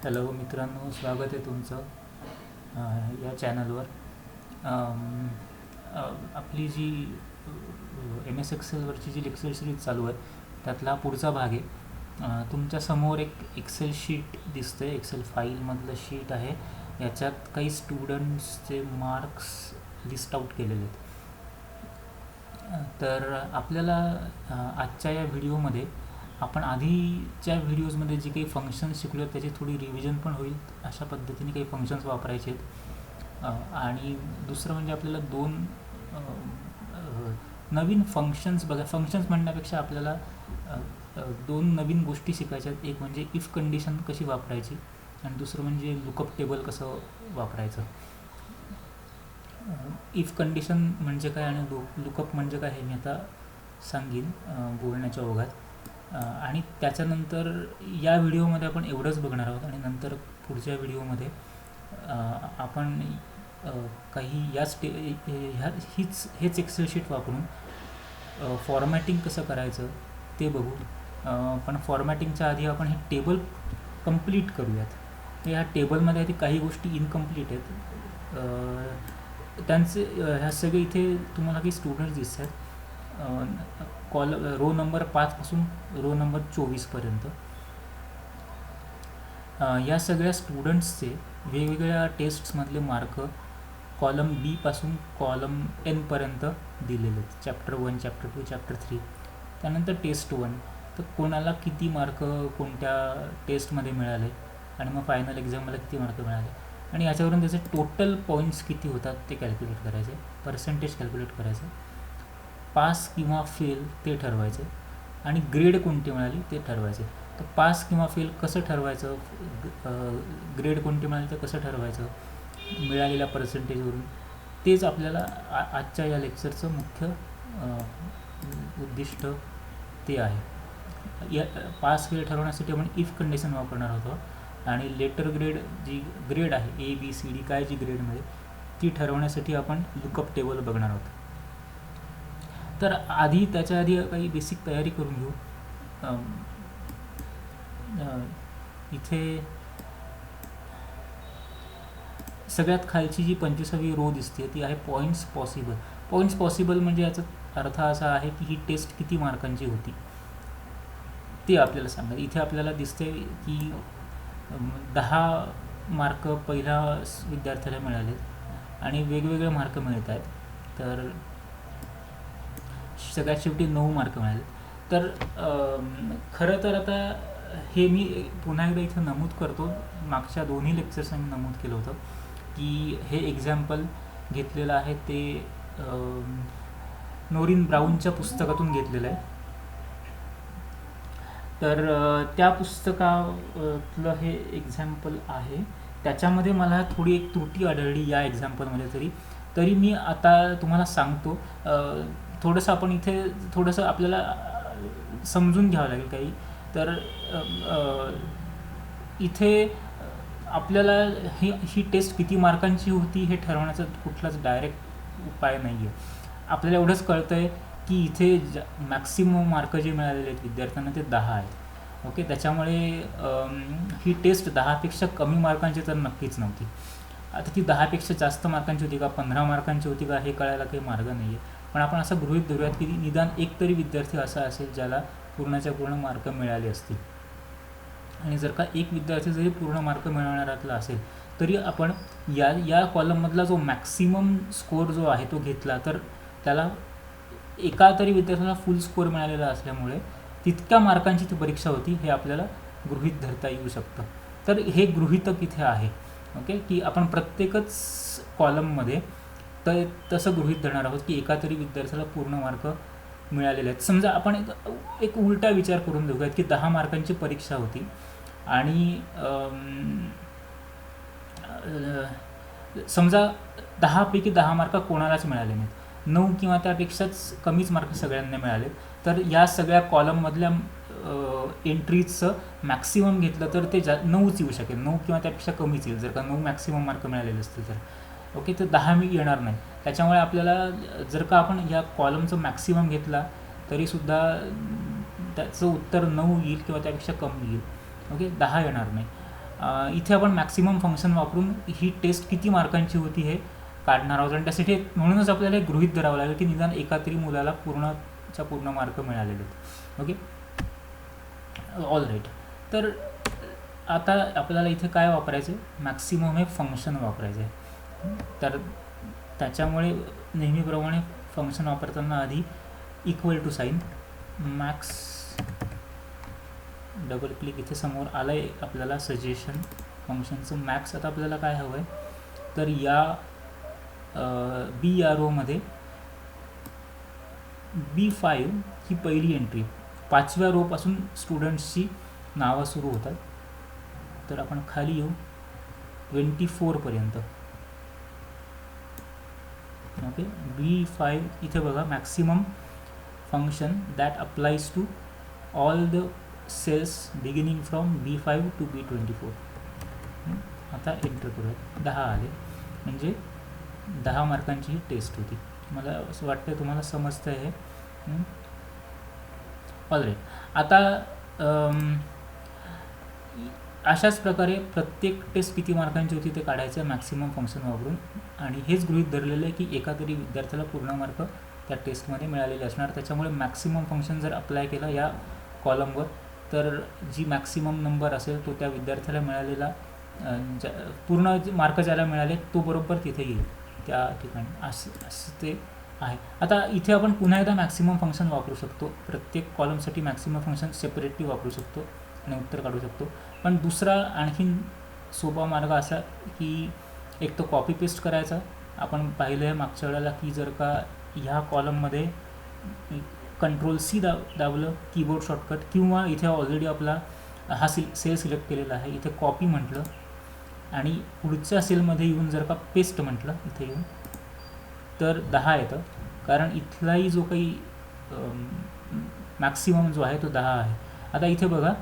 Hello मित्रांनो, स्वागत आहे तुमचं या चॅनलवर. आपली जी एम एस एक्सेलवरची जी लेक्चर सिरीज चालू आहे त्यातला पुढचा भाग आहे. तुमच्यासमोर एक एक्सेल शीट दिसतं आहे, एक्सेल फाईलमधलं शीट आहे. याच्यात काही स्टुडंट्सचे मार्क्स लिस्ट आऊट केलेले आहेत. तर आपल्याला आजच्या या व्हिडिओमध्ये आपण आधीच्या व्हिडिओजमध्ये जी काही फंक्शन्स शिकलो त्याची थोडी रिव्हिजन पण होईल. अशा पद्धतीने काही फंक्शन्स वापरायचे आहेत. आणि दुसरं म्हणजे आपल्याला दोन नवीन फंक्शन्स फंक्शन्स म्हणण्यापेक्षा आपल्याला दोन नवीन गोष्टी शिकायच्या आहेत. एक म्हणजे इफ कंडिशन कशी वापरायची आणि दुसरं म्हणजे लुकअप टेबल कसं वापरायचं. इफ कंडिशन म्हणजे काय आणि लुकअप म्हणजे काय हे मी आता सांगेन बोलण्याच्या ओघात. आणि त्याच्यानंतर या व्हिडिओमध्ये आपण एवढंच बघणार आहोत आणि नंतर पुढच्या व्हिडिओमध्ये आपण काही हेच एक्सेल शीट वापरून फॉर्मॅटिंग कसं करायचं ते बघू. पण फॉर्मॅटिंगच्या आधी आपण हे टेबल कंप्लीट करूयात. ह्या टेबलमध्ये आधी काही गोष्टी इनकम्प्लीट आहेत. त्यांचे ह्या सगळे इथे तुम्हाला काही स्टुडंट्स दिसत आहेत. रो नंबर 5 पासून रो नंबर 24पर्यंत या सगळ्या स्टुडंट्सचे वेगवेगळ्या टेस्ट्समधले मार्क कॉलम बी पासून कॉलम N पर्यंत दिलेले आहेत. Chapter 1, chapter 2, chapter 3. त्यानंतर टेस्ट 1, तर कोणाला किती मार्क कोणत्या टेस्टमध्ये मिळाले आणि मग फायनल एक्झामला किती मार्क मिळाले आणि याच्यावरून त्याचे टोटल पॉईंट्स किती होतात ते कॅल्क्युलेट करायचे, पर्सेंटेज कॅल्क्युलेट करायचे, पास किंवा फेल ते ठरवायचे आणि ग्रेड कोणती मिळाली ते ठरवायचे. तर पास किंवा फेल कसं ठरवायचं, ग्रेड कोणती मिळाली तर कसं ठरवायचं मिळालेल्या पर्सेंटेजवरून, तेच आपल्याला आजच्या या लेक्चरचं मुख्य उद्दिष्ट ते आहे. या पास फेल ठरवण्यासाठी आपण इफ कंडिशन वापरणार होतो आणि लेटर ग्रेड जी ग्रेड आहे ABCD काय जी ग्रेड मिळेल ती ठरवण्यासाठी आपण लुकअप टेबल बघणार आहोत. तर त्याच्या आधी काही बेसिक तयारी करून घेऊ. इथे सगळ्यात खालची जी 25वी रो दिसते ती आहे पॉईंट्स पॉसिबल. पॉईंट्स पॉसिबल म्हणजे याचा अर्थ असा आहे की ही टेस्ट किती मार्कांची होती ते आपल्याला सांगायचं. इथे आपल्याला दिसते की 10 मार्क पहिल्या विद्यार्थ्याला मिळाले आणि वेगवेगळे मार्क मिळत आहेत. तर सगळ्यात शेवटी 9 मार्क मिळाले. तर खरं तर आता हे मी पुन्हा एकदा इथं नमूद करतो, मागच्या दोन्ही लेक्चर्सना मी नमूद केलं होतं की हे एक्झाम्पल घेतलेलं आहे ते नोरिन ब्राऊनच्या पुस्तकातून घेतलेलं आहे. तर त्या पुस्तकातलं हे एक्झाम्पल आहे. त्याच्यामध्ये मला थोडी एक त्रुटी आढळली या एक्झाम्पलमध्ये. तरी मी आता तुम्हाला सांगतो. थोडंसं आपण इथे थोडंसं आपल्याला समजून घ्यावं लागेल काही. तर इथे आपल्याला ही टेस्ट किती मार्कांची होती हे ठरवण्याचा कुठलाच डायरेक्ट उपाय नाही आहे. आपल्याला एवढंच कळतं आहे की इथे मॅक्सिमम मार्क जे मिळालेले आहेत विद्यार्थ्यांना ते 10 आहेत. ओके, त्याच्यामुळे ही टेस्ट 10पेक्षा कमी मार्कांची तर नक्कीच नव्हती. आता ती 10पेक्षा जास्त मार्कांची होती का 15 मार्कांची होती का हे कळायला काही मार्ग नाही आहे. पण आपण असं गृहीत धरूयात की निदान एक तरी विद्यार्थी असा असेल ज्याला पूर्णच्या पूर्ण मार्क मिळाले असतील. आणि जर का एक विद्यार्थी जरी पूर्ण मार्क मिळवणाऱ्यातला असेल तरी आपण या कॉलममधला जो मॅक्सिमम स्कोअर जो आहे तो घेतला तर त्याला एका तरी विद्यार्थ्याला फुल स्कोअर मिळालेला असल्यामुळे तितक्या मार्कांची ती परीक्षा होती हे आपल्याला गृहीत धरता येऊ शकतं. तर हे गृहीतक इथे आहे. ओके, की आपण प्रत्येकच कॉलममध्ये तसं गृहीत धरणार आहोत की एका तरी विद्यार्थ्याला पूर्ण मार्क मिळालेले आहेत. समजा आपण एक उलटा विचार करून बघूयात की 10 मार्कांची परीक्षा होती आणि समजा 10पैकी 10 मार्क कोणालाच मिळाले नाहीत, 9 किंवा त्यापेक्षाच कमीच मार्क सगळ्यांना मिळाले. तर या सगळ्या कॉलममधल्या एंट्रीजचं मॅक्सिमम घेतलं तर ते 9च येऊ शकेल. 9 किंवा त्यापेक्षा कमीच येईल जर का 9 मॅक्सिमम मार्क मिळालेले असतील तर. ओके, तर 10 मी येणार नाही. त्याच्यामुळे आपल्याला जर का आपण या कॉलमचं मॅक्सिमम घेतला तरीसुद्धा त्याचं उत्तर 9 येईल किंवा त्यापेक्षा कमी येईल. ओके, 10 येणार नाही. इथे आपण मॅक्सिमम फंक्शन वापरून ही टेस्ट किती मार्कांची होती हे काढणार आहोत. आणि त्यासाठी म्हणूनच आपल्याला एक गृहीत धरावं लागेल की निदान एका तरी मुलाला पूर्णच्या पूर्ण मार्क मिळालेले आहेत. Okay, all right. तर आता आपल्याला इथे काय वापरायचं आहे, मॅक्सिमम हे फंक्शन वापरायचं आहे. तर त्याच्यामुळे नेहमीप्रमाणे फंक्शन वापरताना आधी equal to sign max, double click, इथे समोर आलं आहे आपल्याला सजेशन फंक्शनचं मॅक्स. आता आपल्याला काय हवं आहे, तर या बी या रोमध्ये B5 ही पहिली एंट्री, 5व्या रोपासून स्टुडंट्सची नावं सुरू होतात. तर आपण खाली येऊ 24 पर्यंत. ओके, B5 इथे बघा maximum function that applies to all the cells beginning from B5 to B24. आता एंटर करूया, 10 आले, म्हणजे 10 मार्कांची ही टेस्ट होती. मला असं वाटतं तुम्हाला समजतं आहे हे. ऑलराईट. आता अशाच प्रकारे प्रत्येक टेस्ट किती मार्कांची होती ते काढायचं मॅक्सिमम फंक्शन वापरून. आणि हेच गृहीत धरलेलं आहे की एका तरी विद्यार्थ्याला पूर्ण मार्क त्या टेस्टमध्ये मिळालेले असणार. त्याच्यामुळे मॅक्सिमम फंक्शन जर अप्लाय केलं या कॉलमवर, तर जी मॅक्सिमम नंबर असेल तो त्या विद्यार्थ्याला मिळालेला पूर्ण मार्क ज्याला मिळाले तो बरोबर तिथे येईल त्या ठिकाणी. असं ते आहे. आता इथे आपण पुन्हा एकदा मॅक्सिमम फंक्शन वापरू शकतो. प्रत्येक कॉलमसाठी मॅक्सिमम फंक्शन सेपरेटली वापरू शकतो आणि उत्तर काढू शकतो. पण दुसरा आणखीन सोपा मार्ग असा की एक तो कॉपी पेस्ट करायचा. आपण पाहिलं आहे मागच्या वेळेला की जर का ह्या कॉलममध्ये Ctrl+C दाबलं कीबोर्ड शॉर्टकट, किंवा इथे ऑलरेडी आपला हा सेल सिलेक्ट केलेला आहे, इथे कॉपी म्हटलं आणि पुढच्या सेलमध्ये येऊन जर का पेस्ट म्हटलं इथे येऊन, तर 10 येतं. कारण इथलाही जो काही मॅक्सिमम जो आहे तो 10 आहे. आता इथे बघा,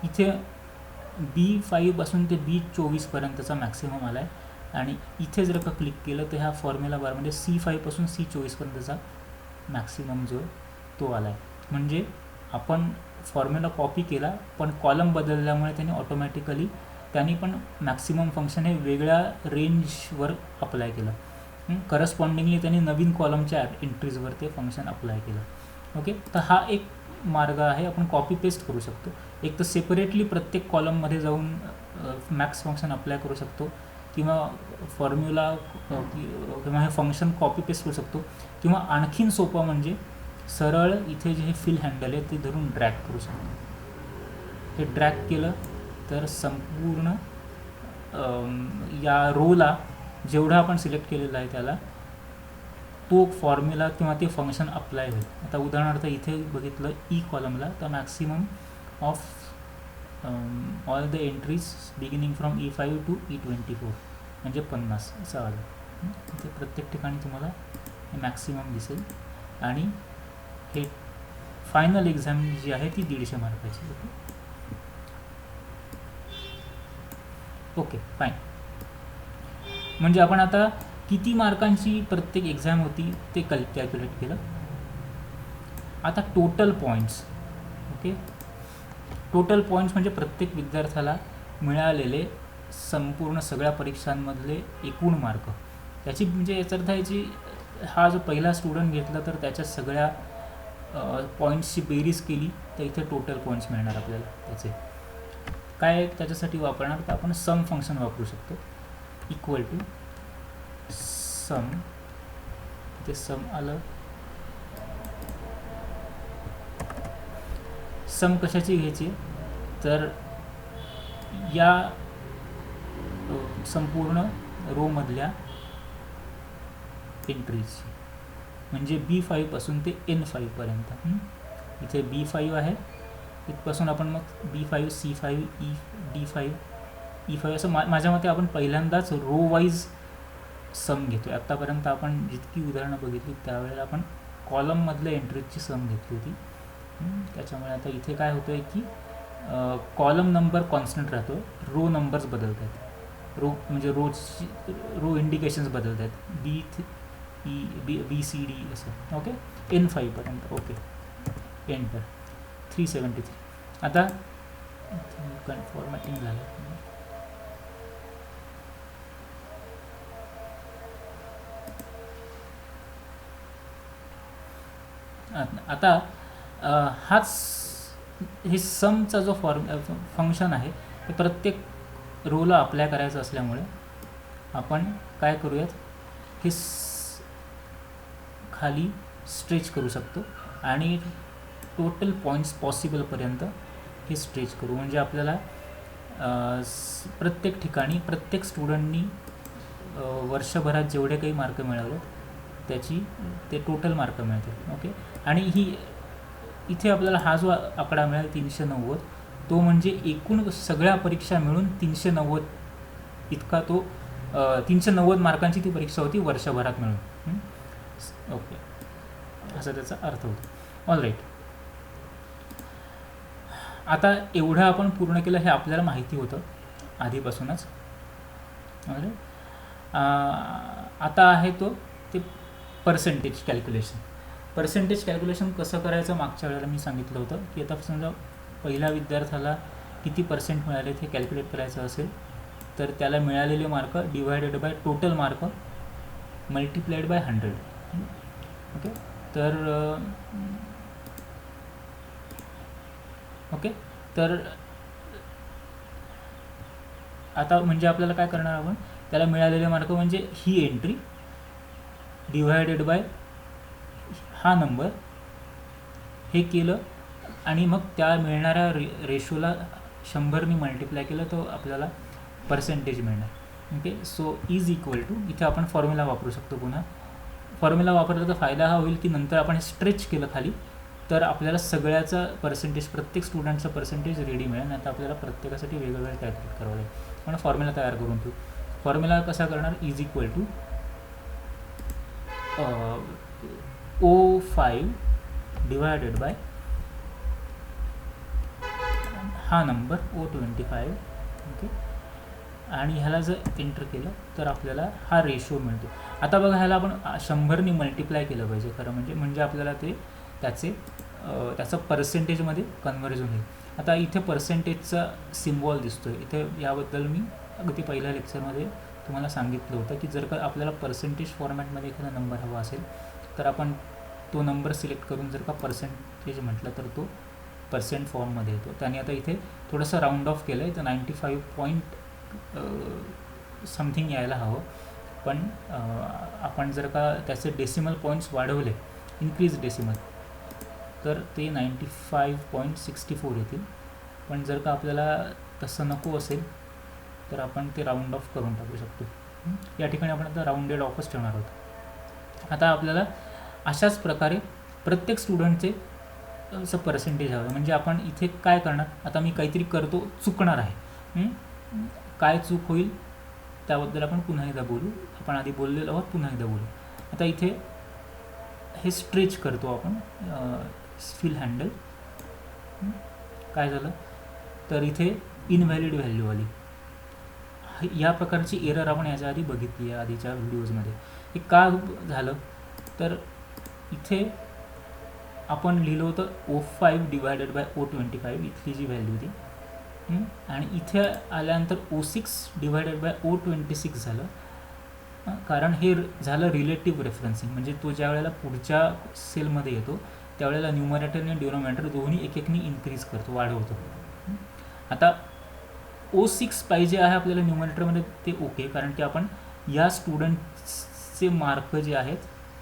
इथे B5 पासून ते B24 पर्यंतचा मॅक्सिमम आला आहे. आणि इथे जर का क्लिक केलं तर ह्या फॉर्म्युला बारमध्ये C5 पासून C24 पर्यंतचा मॅक्सिमम जो तो आला आहे. म्हणजे आपण फॉर्म्युला कॉपी केला पण कॉलम बदलल्यामुळे त्याने ऑटोमॅटिकली त्यांनी पण मॅक्सिमम फंक्शन हे वेगळ्या रेंजवर अप्लाय केलं. करस्पॉन्डिंगली त्यांनी नवीन कॉलमच्या एंट्रीजवर ते फंक्शन अप्लाय केलं. ओके, तर हा एक मार्ग आहे. आपण कॉपी पेस्ट करू शकतो. एक तर सेपरेटली प्रत्येक कॉलममध्ये जाऊन मॅक्स फंक्शन अप्लाय करू शकतो, किंवा फॉर्म्युला किंवा हे फंक्शन कॉपी पेस्ट करू शकतो, किंवा आणखीन सोपं म्हणजे सरळ इथे जे हे फिल हँडल आहे ते धरून ड्रॅग करू शकतो. हे ड्रॅग केलं तर संपूर्ण या रोला जेवढा आपण सिलेक्ट केलेला आहे त्याला तो फॉर्म्युला किंवा ते फंक्शन अप्लाय होईल. आता उदाहरणार्थ इथे बघितलं ई कॉलमला, तर maximum of all the entries beginning from E5 to E24 म्हणजे 50 असं आलं. इथे प्रत्येक ठिकाणी तुम्हाला हे मॅक्सिमम दिसेल. आणि हे फायनल एक्झाम जी आहे ती 150 मार्काची. Okay fine. म्हणजे आपण आता किती मार्कांची प्रत्येक एक्झाम होती ते कॅल्क्युलेट केलं. आता total points. Okay, total points म्हणजे प्रत्येक विद्यार्थ्याला मिळालेले संपूर्ण सगळ्या परीक्षांमधले एकूण मार्क. त्याची म्हणजे याचा अर्थ याची हा जो पहिला स्टुडंट घेतला तर त्याच्या सगळ्या पॉईंट्सची बेरीज केली तर इथे टोटल पॉईंट्स मिळणार आपल्याला. त्याचे काय त्याच्यासाठी वापरणार तर आपण सम फंक्शन वापरू शकतो. इक्वल टू सम, ते सम आलं. सम कशाची घ्यायची तर या संपूर्ण रोमधल्या एंट्रीज, म्हणजे B5 पासून ते N5 पर्यंत. इथे B5 आहे, इथपासून आपण मग B5 C5 D5 E5 असं माझ्या मते आपण पहिल्यांदाच रो वाईज सम घेतो. आत्तापर्यंत आपण जितकी उदाहरणं बघितली त्यावेळेला आपण कॉलममधल्या एंट्रीजची सम घेतली होती. त्याच्यामुळे आता इथे काय होतं आहे की कॉलम नंबर कॉन्स्टंट राहतो, रो नंबर्स बदलत आहेत. रो म्हणजे रो इंडिकेशन्स बदलत आहेत. B C D असं. ओके, N5 पर्यंत. Okay, enter. 373. आता फॉर्मॅटिंग झालं. आता हाच हे समचा जो फंक्शन आहे हे प्रत्येक रोला अप्लाय करायचं असल्यामुळे आपण काय करूयात, हे खाली स्ट्रेच करू शकतो आणि टोटल पॉईंट्स पॉसिबलपर्यंत हे स्ट्रेच करू. म्हणजे आपल्याला प्रत्येक ठिकाणी प्रत्येक स्टुडंटनी वर्षभरात जेवढे काही मार्क मिळवले ते टोटल मार्क मिळतील. ओके. आणि इथे आपल्याला हा जो आकडा मिळेल 390, तो म्हणजे एकूण सगळ्या परीक्षा मिळून 390 इतका तो 390 मार्कांची ती परीक्षा होती वर्षभरात मिळून. ओके, असा त्याचा अर्थ होतो. All right. आता एवढं आपण पूर्ण केलं हे आपल्याला माहिती होतं आधीपासूनच. आता आहे ते पर्सेंटेज कॅल्क्युलेशन. पर्सेंटेज कॅल्क्युलेशन कसं करायचं मागच्या वेळेला मी सांगितलं होतं की आता समजा पहिल्या विद्यार्थ्याला किती पर्सेंट मिळाले ते कॅल्क्युलेट करायचं असेल तर त्याला मिळालेले mark divided by total mark multiplied by 100. Okay. तर आता म्हणजे आपल्याला काय करणार, आपण त्याला मिळालेले मार्क म्हणजे ही एंट्री डिवायडेड बाय हा नंबर हे केलं आणि मग त्या मिळणाऱ्या रेशोला 100ने मल्टिप्लाय केलं तर आपल्याला पर्सेंटेज मिळणार. Okay. So is equal to, इथे आपण फॉर्म्युला वापरू शकतो. पुन्हा फॉर्म्युला वापरला तर फायदा हा होईल की नंतर आपण स्ट्रेच केलं खाली तर आपल्याला सगळ्याचा पर्सेंटेज, प्रत्येक स्टुडंटचं पर्सेंटेज रेडी मिळेल. नाही तर आपल्याला प्रत्येकासाठी वेगवेगळं कॅल्क्युलेट करावं लागेल. पण फॉर्म्युला तयार करून ठेवू. फॉर्म्युला कसा करणार, is equal to O5 divided by हा नंबर O25. ओके. आणि ह्याला जर एंटर केलं तर आपल्याला हा रेशो मिळतो. आता बघा, ह्याला आपण 100ने मल्टिप्लाय केलं पाहिजे खरं म्हणजे आपल्याला त्याचं पर्सेंटेजमध्ये कन्व्हर्जन होईल. आता इथे पर्सेंटेजचा सिम्बॉल दिसतो आहे इथे. याबद्दल मी अगदी पहिल्या लेक्चरमध्ये तुम्हाला सांगितलं होतं की जर का आपल्याला पर्सेंटेज फॉर्मॅटमध्ये एखादा नंबर हवा असेल तर आपण तो नंबर सिलेक्ट करून जर का पर्सेंटेज म्हटलं तर तो पर्सेंट फॉर्ममध्ये येतो. त्याने आता इथे थोडंसं राऊंड ऑफ केलं आहे तर 95 समथिंग यायला हवं. पण आपण जर का त्याचे डेसिमल पॉईंट्स वाढवले, इन्क्रीज डेसिमल, तर ते 95.64 येतील. पण जर का आपल्याला तसं नको असेल तर आपण ते राऊंड ऑफ करून टाकू शकतो. या ठिकाणी आपण आता राऊंडेड ऑफच ठेवणार आहोत. आता आपल्याला अशाच प्रकारे प्रत्येक स्टुडंटचे असं पर्सेंटेज हवं. म्हणजे आपण इथे काय करणार, आता मी काहीतरी करतो, चुकणार आहे. काय चूक होईल त्याबद्दल आपण पुन्हा एकदा बोलू. आपण आधी बोललेलो आहोत, पुन्हा एकदा बोलू. आता इथे हे स्ट्रेच करतो आपण, फिल हँडल. काय झालं तर इथे इनव्हॅलिड व्हॅल्यू आली. या प्रकारची एरर आपण याच्या आधी बघितली आहे आधीच्या व्हिडिओजमध्ये. हे का झालं तर इथे आपण लिहिलं होतं O5 डिवायडेड बाय O25 इथली जी व्हॅल्यू होती, आणि इथे आल्यानंतर O6 डिवायडेड बाय O26 झालं. कारण हे झालं रिलेटिव्ह रेफरन्सिंग. म्हणजे तो ज्या वेळेला पुढच्या सेलमध्ये येतो त्यावेळेला न्यूमरेटर आणि डिनॉमिनेटर दोन्ही एक इन्क्रीज करतो, वाढवतो. आता O6 पाहिजे आहे आपल्याला न्यूमरेटरमध्ये, ते ओके, कारण की आपण या स्टुडंटचे मार्क जे आहेत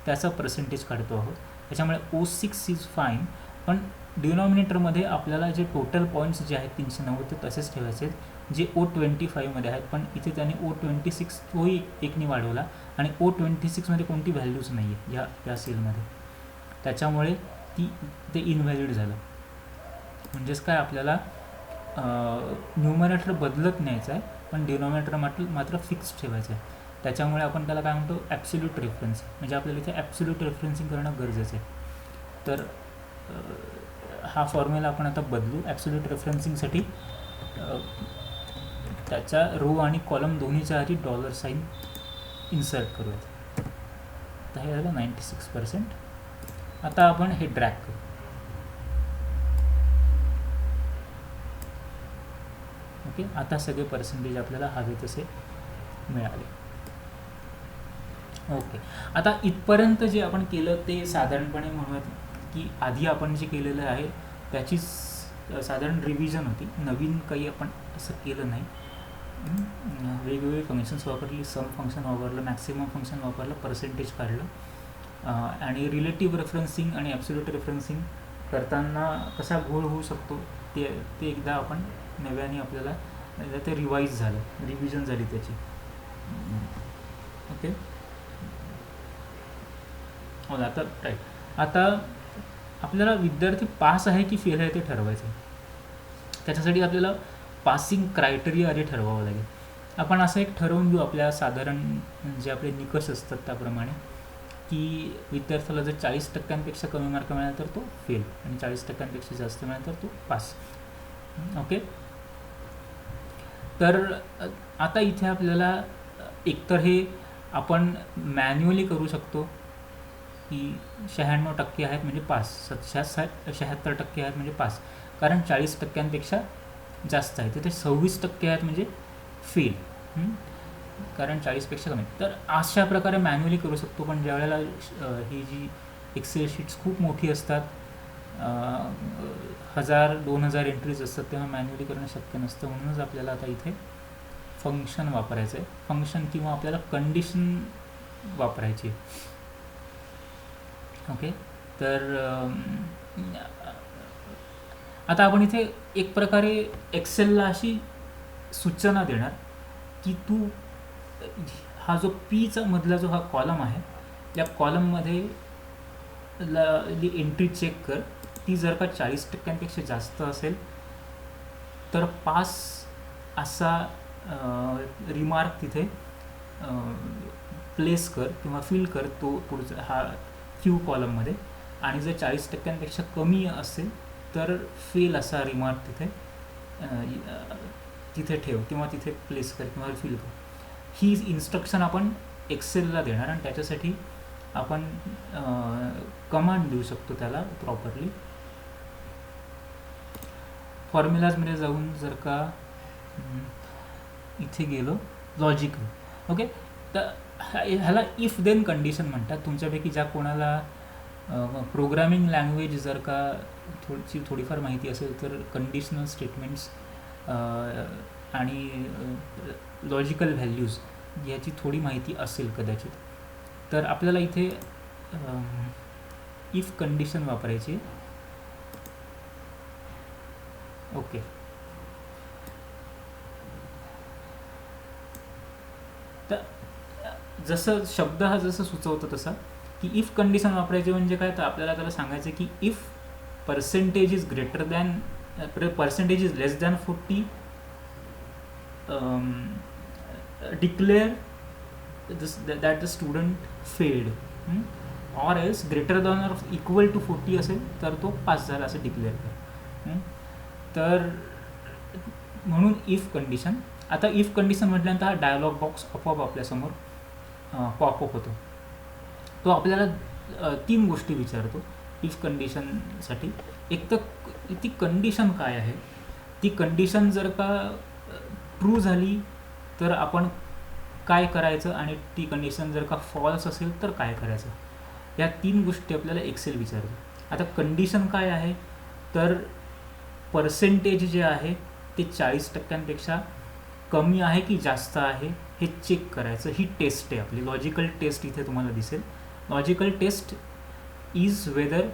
त्याचा पर्सेंटेज काढतो आहोत. त्याच्यामुळे O6 इज फाईन. पण डिनॉमिनेटरमध्ये आपल्याला जे टोटल पॉईंट्स जे आहेत 390 ते तसेच ठेवायचे आहेत जे O25मध्ये आहेत. पण इथे त्यांनी O26 तोही एकनी वाढवला आणि O26मध्ये कोणती व्हॅल्यूज नाही आहे या सेलमध्ये. त्याच्यामुळे ते इनव्हॅलिड झालं. म्हणजेच काय, आपल्याला न्यूमरेटर बदलत न्यायचं आहे पण डिनॉमिनेटर मात्र फिक्स ठेवायचं आहे. त्याच्यामुळे आपण त्याला काय म्हणतो, ॲब्सोल्यूट रेफरन्सिंग. म्हणजे आपल्याला इथे ॲब्सोल्यूट रेफरन्सिंग करणं गरजेचं आहे. तर हा फॉर्म्युला आपण आता बदलू. ॲब्सोल्यूट रेफरन्सिंगसाठी त्याच्या रो आणि कॉलम दोन्हीच्या आधी $साइन इन्सर्ट करूयात. तर हे झालं 96%. आता आपण हे ड्रॅग करू. ओके, आता सगळे पर्सेंटेज आपल्याला हवे तसे मिळाले. ओके, आता इथपर्यंत जे आपण केलं ते साधारणपणे म्हणूयात की आधी आपण जे केलेलं आहे त्याची साधारण रिव्हिजन होती, नवीन काही आपण असं केलं नाही. वेगवेगळे फंक्शन्स वापरली, सम फंक्शन वापरलं, मॅक्सिमम फंक्शन वापरलं, पर्सेंटेज काढलं, आणि रिलेटिव्ह रेफरन्सिंग आणि ॲब्सोल्यूट रेफरन्सिंग करताना कसा घोळ होऊ शकतो ते एकदा आपण नव्याने आपल्याला ते रिवाईज झालं, रिव्हिजन झाली त्याची. ओके, हो, आता राईट. आता आपल्याला विद्यार्थी पास आहे की फेल आहे ते ठरवायचं आहे. त्याच्यासाठी आपल्याला पासिंग क्रायटेरिया आधी ठरवावं लागेल. आपण असं एक ठरवून घेऊ आपल्या साधारण जे आपले निकष असतात त्याप्रमाणे, की विद्यार्थ्याला जर 40% कमी मार्क मिळाला तर तो फेल, आणि 40% जास्त मिळाला तर तो पास. ओके, तर आता इथे आपल्याला एकतर हे आपण मॅन्युअली करू शकतो की 96% आहेत म्हणजे पास, 76% आहेत म्हणजे पास, कारण 40% जास्त आहे. तिथे 26% आहेत म्हणजे फेल, कारण 40पेक्षा कमी. तर अशा प्रकारे मॅन्युअली करू शकतो. पण ज्यावेळेला ही जी एक्सेल शीट्स खूप मोठी असतात, 1000-2000 एंट्रीज असतात, तेव्हा मॅन्युअली करणं शक्य नसतं. म्हणूनच आपल्याला आता इथे फंक्शन वापरायचं आहे, फंक्शन किंवा आपल्याला कंडिशन वापरायची. ओके, तर आता आपण इथे एक प्रकारे एक्सेलला अशी सूचना देणार की तू हा जो पीचा मधला जो हा कॉलम आहे, या कॉलममध्ये एंट्री चेक कर. ती जर का 40%पेक्षा जास्त असेल तर पास असा रिमार्क तिथे प्लेस कर किंवा फिल कर तो पुढचा हा क्यू कॉलममध्ये. आणि जर 40%पेक्षा कमी असेल तर फेल असा रिमार्क तिथे ठेव किंवा तिथे प्लेस कर किंवा फिल कर. ही इन्स्ट्रक्शन आपण एक्सेलला देणार, आणि त्याच्यासाठी आपण कमांड देऊ शकतो त्याला प्रॉपरली. फॉर्म्युलाजमध्ये जाऊन जर का इथे गेलो लॉजिकल, ओके, तर ह्याला इफ देन कंडिशन म्हणतात. तुमच्यापैकी ज्या कोणाला प्रोग्रामिंग लँग्वेज जर का थोडीफार माहिती असेल तर कंडिशनल स्टेटमेंट्स आणि लॉजिकल व्हॅल्यूज याची थोडी माहिती असेल कदाचित, तर आपल्याला इथे इफ कंडिशन वापरायची. ओके, तर जसं शब्द हा जसं सुचवतो तसा की इफ कंडिशन वापरायची म्हणजे काय, तर आपल्याला त्याला सांगायचं की if percentage is greater than percentage is less than 40, declare that the student failed, or else greater than or equal to 40 असेल तर तो पास झाला असं डिक्लेअर कर. तर म्हणून इफ कंडिशन. आता इफ कंडिशन म्हटल्यानंतर हा डायलॉग बॉक्स आपोआप आपल्यासमोर पॉपअप होतो. तो आपल्याला 3 गोष्टी विचारतो इफ कंडिशनसाठी. एक तर ती कंडिशन काय आहे, ती कंडिशन जर का ट्रू झाली तर आपण काय करायचं, आणि ती कंडिशन जर का फॉल्स असेल तर काय करायचं. या 3 गोष्टी आपल्याला एक्सेल विचारतो. आता कंडिशन काय आहे, तर पर्सेंटेज जे आहे ते 40%पेक्षा कमी आहे की जास्त आहे हे चेक करायचं. ही टेस्ट आहे आपली, लॉजिकल टेस्ट इथे तुम्हाला दिसेल. Logical test is whether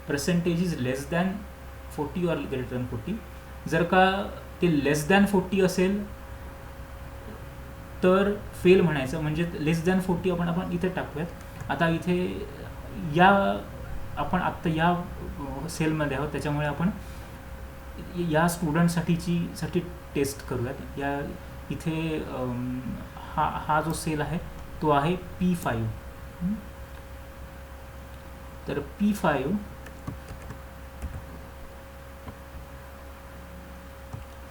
percentage is less than 40 or greater than 40. जर का ते लेस दॅन 40 असेल तर फेल म्हणायचं, म्हणजे लेस दॅन 40 आपण इथे टाकूयात. आता इथे आपण आत्ता या सेलमध्ये आहोत, त्याच्यामुळे आपण या स्टुडंटसाठी टेस्ट करूयात. या इथे हा जो सेल आहे तो आहे P5. तर P5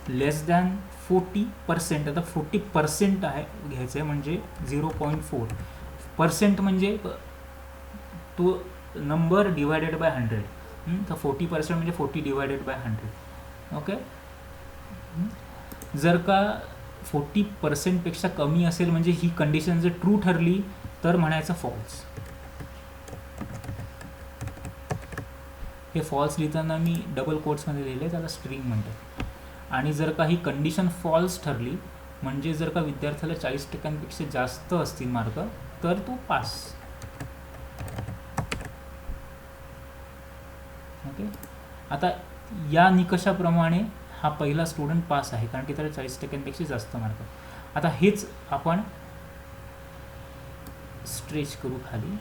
लेस दॅन 40%. आता 40% आहे घ्यायचं आहे म्हणजे 0.4% म्हणजे तो नंबर डिवायडेड बाय 100. तर 40% म्हणजे 40 डिवायडेड बाय 100. ओके, जर का 40% कमी असेल म्हणजे ही कंडिशन जर ट्रू ठरली तर म्हणायचं फॉल्स. हे फॉल्स लिहिताना मी डबल कोट्समध्ये लिहिले, त्याला स्ट्रिंग म्हणतात. आणि जर का ही कंडिशन फॉल्स ठरली म्हणजे जर का विद्यार्थ्याला 40%पेक्षा जास्त असतील मार्क तर तो पास. ओके. आता या निकषाप्रमाणे हा पहिला स्टुडंट पास आहे कारण की त्याला 40%पेक्षा जास्त मार्क. आता हेच आपण स्ट्रेच करू खाली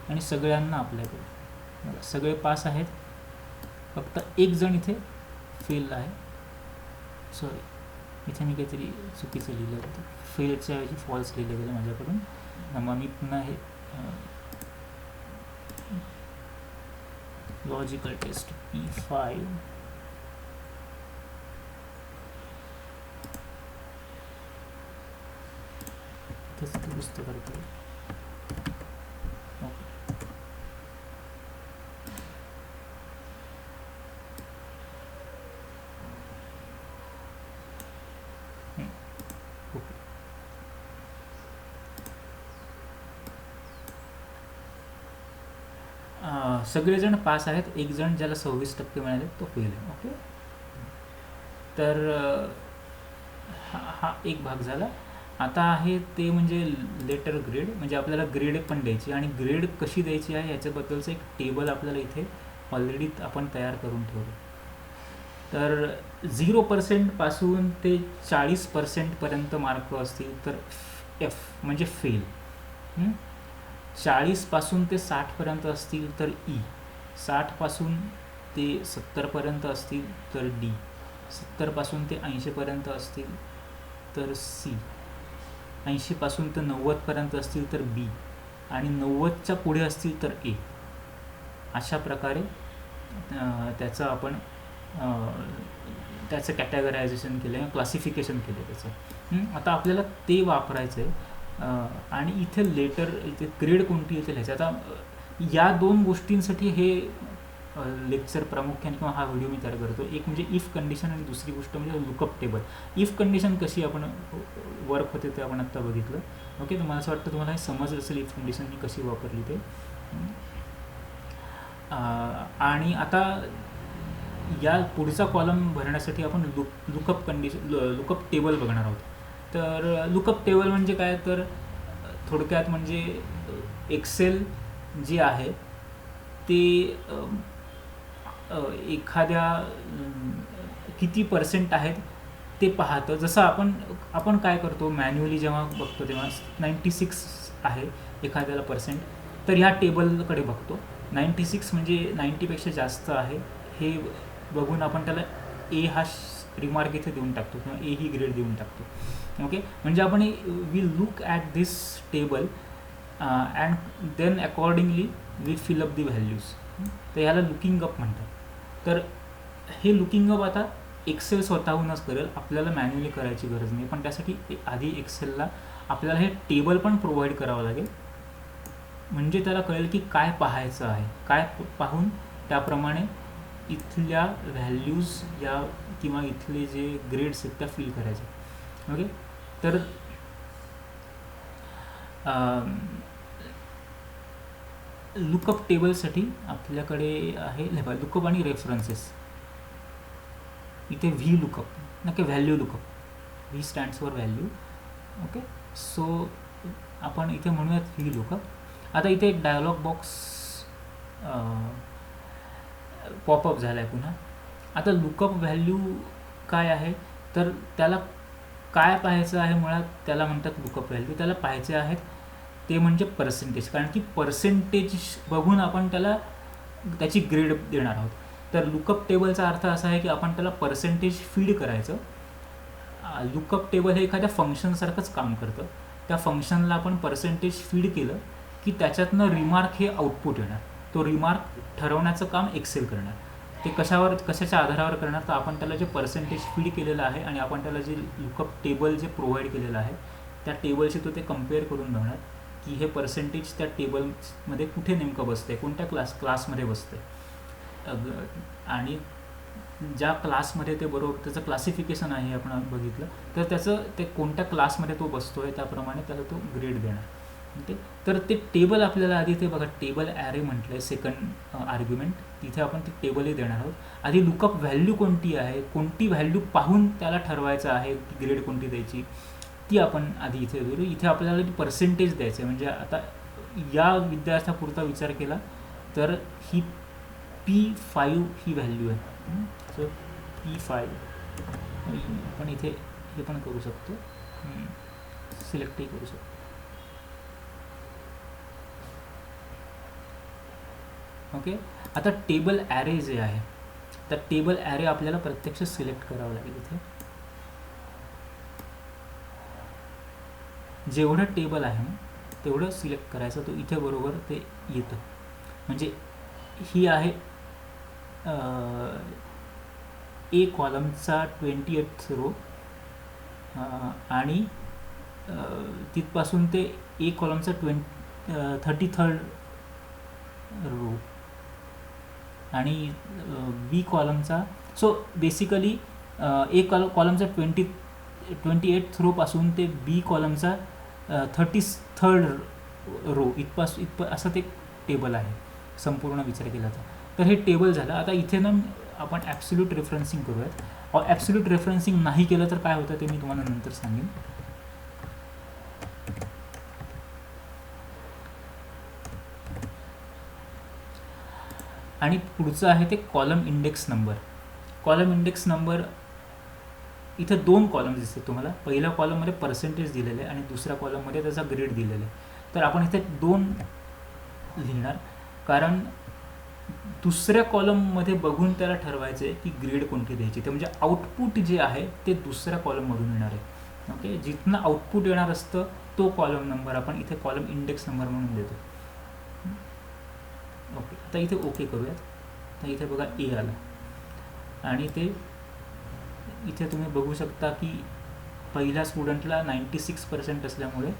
आणि सगळ्यांना अप्लाय करू. सगळे पास आहेत, फक्त एक जण इथे फेल आहे. सॉरी, इथे मी काहीतरी चुकीचं लिहिलं होतं, फेलच्या ऐवजी फॉल्स लिहिलं गेलं माझ्याकडून. मग मी पुन्हा हे लॉजिकल टेस्ट P5 दुरुस्त करतो. सगळेजण पास आहेत, एक जण ज्याला 26% मिळाले तो फेल आहे. ओके. तर हा एक भाग झाला. आता आहे ते म्हणजे लेटर ग्रेड, म्हणजे आपल्याला ग्रेड पण द्यायची आणि ग्रेड कशी द्यायची आहे याच्याबद्दलचं एक टेबल आपल्याला इथे ऑलरेडी आपण तयार करून ठेवलं. तर 0% पासून ते 40% पर्यंत मार्क असतील तर F म्हणजे फेल. 40 पासून ते 60 पर्यंत असतील तर E, 60 पासून ते 70 पर्यंत असतील तर D, 70 पासून ते 80 पर्यंत असतील तर C, 80 पासून ते 90 पर्यंत असतील तर B आणि 90च्या पुढे असतील तर A. अशा प्रकारे त्याचं आपण त्याचं कॅटेगरायझेशन केलं, क्लासिफिकेशन केलं त्याचं. आता आपल्याला ते वापरायचं आहे. आणि इथे लेटर, इथे ग्रेड कोणती येते ह्याच्या. आता या दोन गोष्टींसाठी हे लेक्चर प्रामुख्याने किंवा हा व्हिडिओ मी तयार करतो. एक म्हणजे इफ कंडिशन आणि दुसरी गोष्ट म्हणजे लुकअप टेबल. इफ कंडिशन कशी आपण वर्क होते ते आपण आत्ता बघितलं. ओके. तर मला असं वाटतं तुम्हाला हे समजलं असेल इफ कंडिशन मी कशी वापरली ते. आणि आता या पुढचा कॉलम भरण्यासाठी आपण लुकअप टेबल बघणार आहोत. तर लुकअप टेबल म्हणजे काय, तर थोडक्यात म्हणजे एक्सेल जे आहे ते एखाद्या किती पर्सेंट आहेत ते पाहतं. जसं आपण काय करतो मॅन्युअली जेव्हा बघतो तेव्हा 96 आहे एखाद्याला पर्सेंट, तर ह्या टेबलकडे बघतो. 96 म्हणजे 90पेक्षा जास्त आहे हे बघून आपण त्याला ए हा रिमार्क इथे देऊन टाकतो किंवा ए ही ग्रेड देऊन टाकतो. ओके. म्हणजे आपण we look at this table and then accordingly we fill up the values. तर ह्याला लुकिंग अप म्हणतात. तर हे लुकिंग अप आता एक्सेल स्वतःहूनच करेल, आपल्याला मॅन्युअली करायची गरज नाही. पण त्यासाठी आधी एक्सेलला आपल्याला हे टेबल पण प्रोव्हाइड करावं लागेल, म्हणजे त्याला कळेल की काय पाहायचं आहे, काय पाहून त्याप्रमाणे इथल्या व्हॅल्यूज या किंवा इथले जे ग्रेड्स आहेत त्या फिल करायचे. ओके. तर लुकअप टेबलसाठी आपल्याकडे आहे लुकअप आणि रेफरन्सेस. इथे व्ही लुकअप नक्की value lookup, V stands for value. Okay. So आपण इथे म्हणूयात व्ही लुकअप. आता इथे एक डायलॉग बॉक्स पॉपअप झाला आहे पुन्हा. आता लुकअप व्हॅल्यू काय आहे, तर त्याला काय पाहायचं आहे, मुळात त्याला म्हणतात लुकअप व्हॅल्यू. त्याला पाहायचे आहेत ते म्हणजे पर्सेंटेज, कारण की पर्सेंटेज बघून आपण त्याला त्याची ग्रेड देणार आहोत. तर लुकअप टेबलचा अर्थ असा आहे की आपण त्याला पर्सेंटेज फीड करायचं. लुकअप टेबल हे एखाद्या फंक्शनसारखंच काम करतं. त्या फंक्शनला आपण पर्सेंटेज फीड केलं की त्याच्यातनं रिमार्क हे आउटपुट येणार. तो रिमार्क ठरवण्याचं काम एक्सेल करणार. ते कशाच्या आधारावर करणार, तर आपण त्याला जे पर्सेंटेज फीड केलेलं आहे आणि आपण त्याला जे लुकअप टेबल जे प्रोव्हाइड केलेलं आहे त्या टेबलशी तो ते कम्पेअर करून बघणार की हे पर्सेंटेज त्या टेबलमध्ये कुठे नेमकं बसतं आहे, कोणत्या क्लासमध्ये बसतं आहे. आणि ज्या क्लासमध्ये ते बरोबर त्याचं क्लासिफिकेशन आहे आपण बघितलं, तर त्याचं ते कोणत्या क्लासमध्ये तो बसतो आहे त्याप्रमाणे त्याला तो ग्रेड देणार. ओके, तर ते टेबल आपल्याला आधी ते बघा टेबल ॲरे म्हटलं आहे सेकंड आर्ग्युमेंट, तिथे आपण ते टेबलही देणार आहोत. आधी लुकअप व्हॅल्यू कोणती आहे, कोणती व्हॅल्यू पाहून त्याला ठरवायचं आहे की ग्रेड कोणती द्यायची, ती आपण आधी इथे देऊ. इथे आपल्याला पर्सेंटेज द्यायचं आहे. म्हणजे आता या विद्यार्थ्यापुरता विचार केला तर ही P5 ही व्हॅल्यू आहे. सो P5 आपण इथे हे पण करू शकतो, सिलेक्टही करू शकतो. ओके, आता टेबल ॲरे जे आहे, तर टेबल ॲरे आपल्याला प्रत्यक्ष सिलेक्ट करावं लागेल. इथे जेवढं टेबल आहे ना तेवढं सिलेक्ट करायचं, तो इथे बरोबर ते येतं. म्हणजे ही आहे ए कॉलमचा 28th रो आणि तिथपासून ते ए कॉलमचा 33rd रो आणि बी कॉलमचा, सो बेसिकली ए कॉलमचा 28th रोपासून ते बी कॉलमचा 33rd रो इथं असं ते टेबल आहे संपूर्ण विचार केला तर हे टेबल झालं. आता इथे ना आपण ॲब्सोल्यूट रेफरन्सिंग करूयात. ॲब्सोल्यूट रेफरन्सिंग नाही केलं तर काय होतं ते मी तुम्हाला नंतर सांगेन. आणि पुढचं आहे ते column index number. Column index number इथे 2 कॉलम दिसते तुम्हाला. पहिल्या कॉलममध्ये पर्सेंटेज दिलेलं आहे आणि दुसऱ्या कॉलममध्ये त्याचा ग्रेड दिलेला आहे. तर आपण इथे 2 लिहिणार, कारण दुसऱ्या कॉलममध्ये बघून त्याला ठरवायचं आहे की ग्रेड कोणती द्यायची. ते म्हणजे आउटपुट जे आहे ते दुसऱ्या कॉलममधून येणार आहे. ओके, जिथनं आउटपुट येणार असतं तो कॉलम नंबर आपण इथे कॉलम इंडेक्स नंबर म्हणून देतो. ओके, आता इथे ओके करूयात. तर इथे बघा ए आला आणि ते इथे तुम्ही बघू शकता की पहिल्या स्टुडंटला 96% असल्यामुळे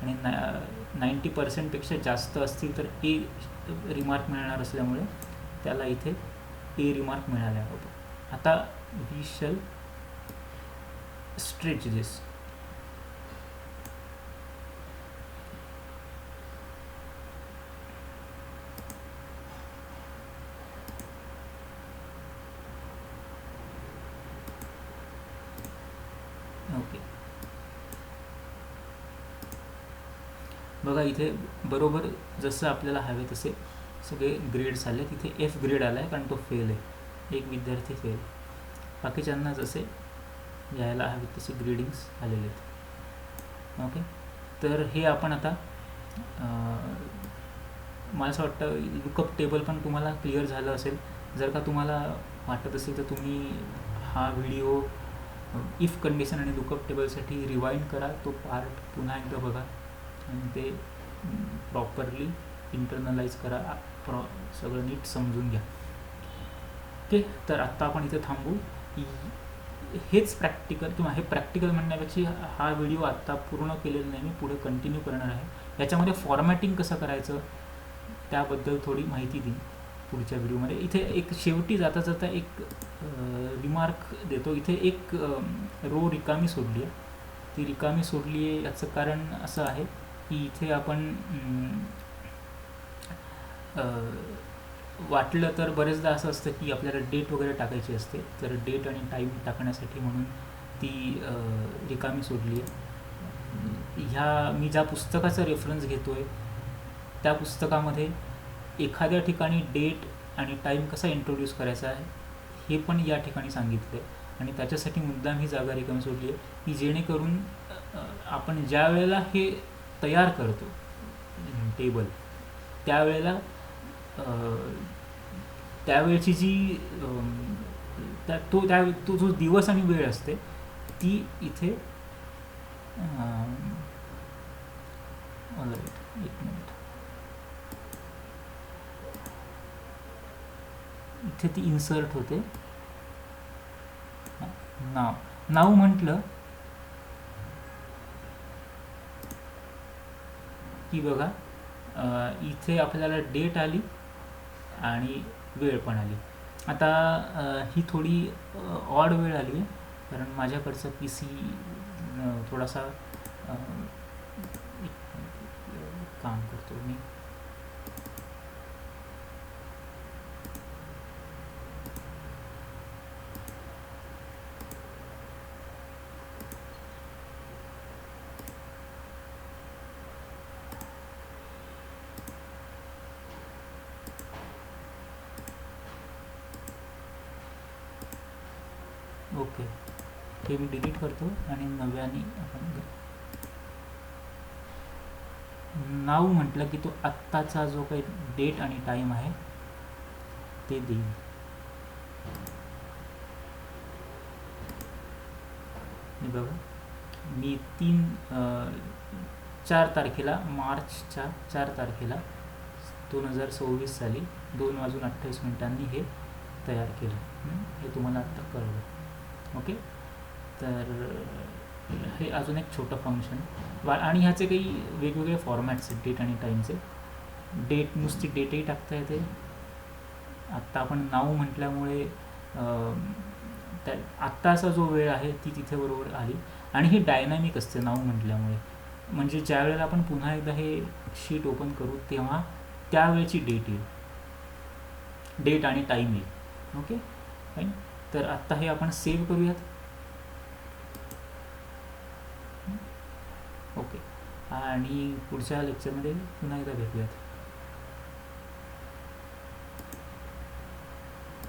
आणि 90%पेक्षा जास्त असतील तर ए रिमार्क मिळणार असल्यामुळे त्याला इथे ए रिमार्क मिळाला होता. आता we shall stretch this. Okay, बघा इथे बरोबर जसं आपल्याला हवे तसे सगळे ग्रेड्स आले. तिथे एफ ग्रेड आला आहे कारण तो फेल आहे, एक विद्यार्थी फेल. बाकीच्यांना जसे यायला हवे तसे ग्रेडिंग्स आलेले आहेत. ओके, तर हे आपण आता मला असं वाटतं लुकअप टेबल पण तुम्हाला क्लिअर झालं असेल. जर का तुम्हाला वाटत असेल तर तुम्ही हा व्हिडिओ इफ कंडिशन आणि लुकअप टेबलसाठी रिवाइंड करा, तो पार्ट पुन्हा एकदा बघा आणि ते प्रॉपरली इंटरनलाइज करा, सगळं नीट समजून घ्या. ओके, तर आत्ता आपण इथे थांबू. हेच प्रॅक्टिकल किंवा हे प्रॅक्टिकल म्हणण्यापेक्षा हा व्हिडिओ आत्ता पूर्ण केलेला नाही, मी पुढे कंटिन्यू करणार आहे. याच्यामध्ये फॉर्मॅटिंग कसं करायचं त्याबद्दल थोडी माहिती देईन पुढच्या व्हिडिओमध्ये. इथे एक शेवटी जाता जाता एक रिमार्क देतो. इथे एक रो रिकामी सोडली आहे. ती रिकामी सोडली आहे याचं कारण असं आहे की इथे आपण वाटलं तर बरेचदा असं असतं की आपल्याला डेट वगैरे टाकायची असते, तर डेट आणि टाईम टाकण्यासाठी म्हणून ती रिकामी सोडली आहे. मी ज्या पुस्तकाचा रेफरन्स घेतो आहे त्या पुस्तकामध्ये एखाद्या ठिकाणी डेट आणि टाईम कसा इंट्रोड्यूस करायचा आहे हे पण या ठिकाणी सांगितलं आहे आणि त्याच्यासाठी मुद्दाम ही जागा रिकामी सोडली आहे की जेणेकरून आपण ज्या वेळेला हे तयार करतो टेबल त्यावेळेची जी तो जो दिवस आणि वेळ असते ती इथे एक मिनिट इथे ती इन्सर्ट होते. नाव म्हटलं की बघा इथे आपल्याला डेट आली आणि वेळ पण आली. आता ही थोडी ऑड वेळ आली आहे, कारण माझ्याकडचा पी सी थोडासा काम करतो मी. ओके, हे मी डिलीट करतो आणि नव्याने आपण नाव म्हटलं की तो आत्ताचा जो काही डेट आणि टाईम आहे ते देईल. हे बघा, मी 4 तारखेला, मार्चच्या 4 तारखेला 2026 साली 2:28 हे तयार केलं. हे तुम्हाला आत्ता कळलं. ओके, तर हे अजून एक छोटं फंक्शन आणि ह्याचे काही वेगवेगळे फॉर्मॅट्स आहेत डेट आणि टाईमचे. डेट नुसती डेटही टाकता येते. आत्ता आपण नाव म्हटल्यामुळे त्या आत्ताचा जो वेळ आहे ती तिथे बरोबर आली. आणि ही डायनॅमिक असते नाव म्हटल्यामुळे, म्हणजे ज्या वेळेला आपण पुन्हा एकदा हे शीट ओपन करू तेव्हा त्यावेळेची डेट येईल, डेट आणि टाईम येईल. Okay fine. तर आत्ता हे आपण सेव्ह करूयात. ओके, आणि पुढच्या लेक्चरमध्ये पुन्हा एकदा भेटूयात.